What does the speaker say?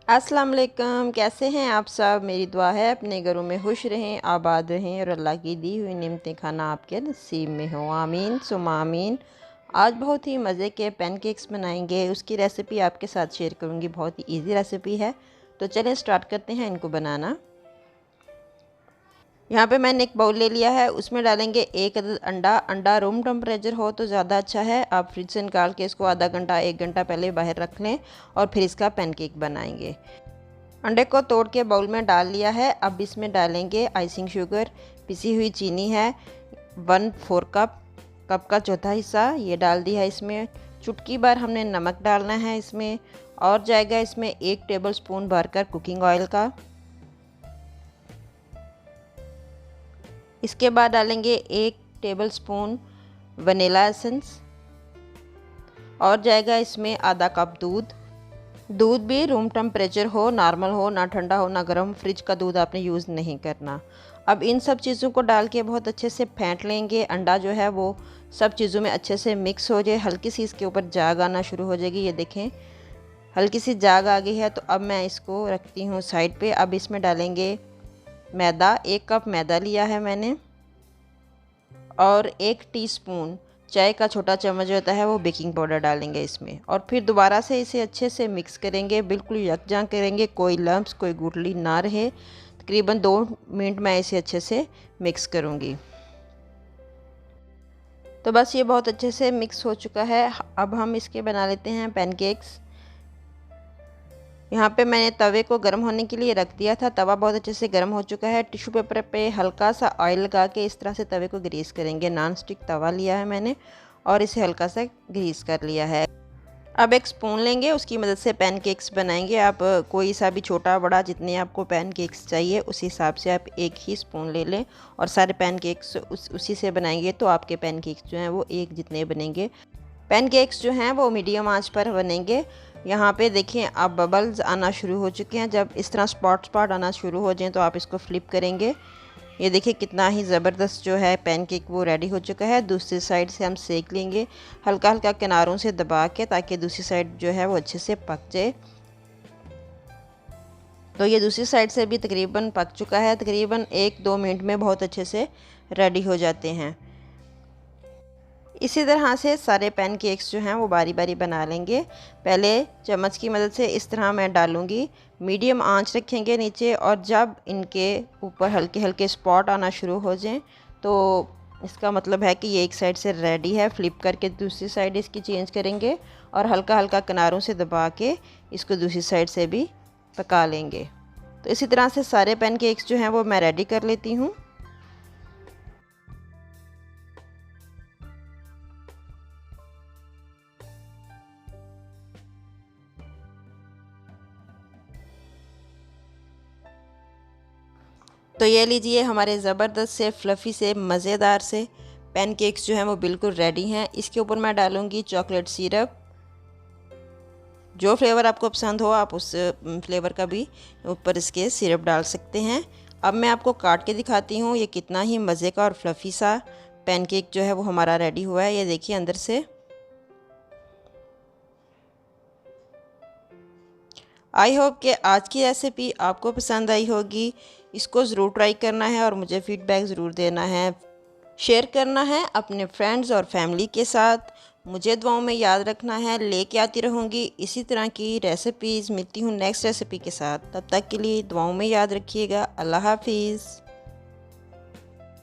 अस्सलाम वालेकुम। कैसे हैं आप सब। मेरी दुआ है अपने घरों में खुश रहें, आबाद रहें और अल्लाह की दी हुई नेमतें खाना आपके नसीब में हो। आमीन सुम्मा आमीन। आज बहुत ही मज़े के पैनकेक्स बनाएंगे, उसकी रेसिपी आपके साथ शेयर करूंगी। बहुत ही इजी रेसिपी है, तो चलें स्टार्ट करते हैं इनको बनाना। यहाँ पे मैंने एक बाउल ले लिया है, उसमें डालेंगे एक अदद अंडा। अंडा रूम टेम्परेचर हो तो ज़्यादा अच्छा है। आप फ्रिज से निकाल के इसको आधा घंटा 1 घंटा पहले बाहर रख लें और फिर इसका पैनकेक बनाएंगे। अंडे को तोड़ के बाउल में डाल लिया है। अब इसमें डालेंगे आइसिंग शुगर, पिसी हुई चीनी है 1/4 कप का चौथा हिस्सा ये डाल दिया है इसमें। चुटकी भर हमने नमक डालना है इसमें, और जाएगा इसमें 1 टेबलस्पून भरकर कुकिंग ऑयल का। इसके बाद डालेंगे 1 टेबलस्पून वनीला एसेंस, और जाएगा इसमें आधा कप दूध। दूध भी रूम टेम्परेचर हो, नॉर्मल हो, ना ठंडा हो ना गर्म। फ्रिज का दूध आपने यूज़ नहीं करना। अब इन सब चीज़ों को डाल के बहुत अच्छे से फेंट लेंगे। अंडा जो है वो सब चीज़ों में अच्छे से मिक्स हो जाए। हल्की सी इसके ऊपर जाग आना शुरू हो जाएगी, ये देखें हल्की सी जाग आ गई है। तो अब मैं इसको रखती हूँ साइड पे। अब इसमें डालेंगे मैदा। 1 कप मैदा लिया है मैंने, और 1 टीस्पून चाय का छोटा चम्मच होता है वो बेकिंग पाउडर डालेंगे इसमें। और फिर दोबारा से इसे अच्छे से मिक्स करेंगे, बिल्कुल यकजां करेंगे, कोई लम्प्स कोई गुठली ना रहे। तकरीबन 2 मिनट मैं इसे अच्छे से मिक्स करूँगी। तो बस ये बहुत अच्छे से मिक्स हो चुका है। अब हम इसके बना लेते हैं पैनकेक्स। यहाँ पे मैंने तवे को गर्म होने के लिए रख दिया था। तवा बहुत अच्छे से गर्म हो चुका है। टिश्यू पेपर पे हल्का सा ऑयल लगा के इस तरह से तवे को ग्रीस करेंगे। नॉन स्टिक तवा लिया है मैंने और इसे हल्का सा ग्रीस कर लिया है। अब एक स्पून लेंगे, उसकी मदद से पैनकेक्स बनाएंगे। आप कोई सा भी छोटा बड़ा जितने आपको पैनकेक्स चाहिए उस हिसाब से आप एक ही स्पून ले लें, और सारे पैनकेक्स उसी से बनाएंगे तो आपके पैनकेक्स जो हैं वो एक जितने बनेंगे। पैनकेक्स जो हैं वो मीडियम आंच पर बनेंगे। यहाँ पे देखें अब बबल्स आना शुरू हो चुके हैं। जब इस तरह स्पॉट आना शुरू हो जाएं तो आप इसको फ्लिप करेंगे। ये देखिए कितना ही ज़बरदस्त जो है पैनकेक वो रेडी हो चुका है। दूसरी साइड से हम सेक लेंगे हल्का हल्का किनारों से दबा के, ताकि दूसरी साइड जो है वो अच्छे से पक जाए। तो ये दूसरी साइड से भी तकरीबन पक चुका है। तकरीबन 1-2 मिनट में बहुत अच्छे से रेडी हो जाते हैं। इसी तरह से सारे पैनकेक्स जो हैं वो बारी बारी बना लेंगे। पहले चम्मच की मदद से इस तरह मैं डालूंगी, मीडियम आंच रखेंगे नीचे, और जब इनके ऊपर हल्के हल्के स्पॉट आना शुरू हो जाएं तो इसका मतलब है कि ये एक साइड से रेडी है। फ्लिप करके दूसरी साइड इसकी चेंज करेंगे और हल्का हल्का किनारों से दबा के इसको दूसरी साइड से भी पका लेंगे। तो इसी तरह से सारे पैनकेक्स जो हैं वो मैं रेडी कर लेती हूँ। तो ये लीजिए हमारे ज़बरदस्त से फ्लफ़ी से मज़ेदार से पैनकेक्स जो हैं वो बिल्कुल रेडी हैं। इसके ऊपर मैं डालूँगी चॉकलेट सिरप। जो फ्लेवर आपको पसंद हो आप उस फ्लेवर का भी ऊपर इसके सिरप डाल सकते हैं। अब मैं आपको काट के दिखाती हूँ ये कितना ही मज़े का और फ्लफ़ी सा पैनकेक जो है वो हमारा रेडी हुआ है। ये देखिए अंदर से। आई होप कि आज की रेसिपी आपको पसंद आई होगी। इसको ज़रूर ट्राई करना है और मुझे फ़ीडबैक ज़रूर देना है, शेयर करना है अपने फ्रेंड्स और फैमिली के साथ। मुझे दुआओं में याद रखना है। लेके आती रहूँगी इसी तरह की रेसिपीज़। मिलती हूँ नेक्स्ट रेसिपी के साथ, तब तक के लिए दुआओं में याद रखिएगा। अल्लाह हाफिज़।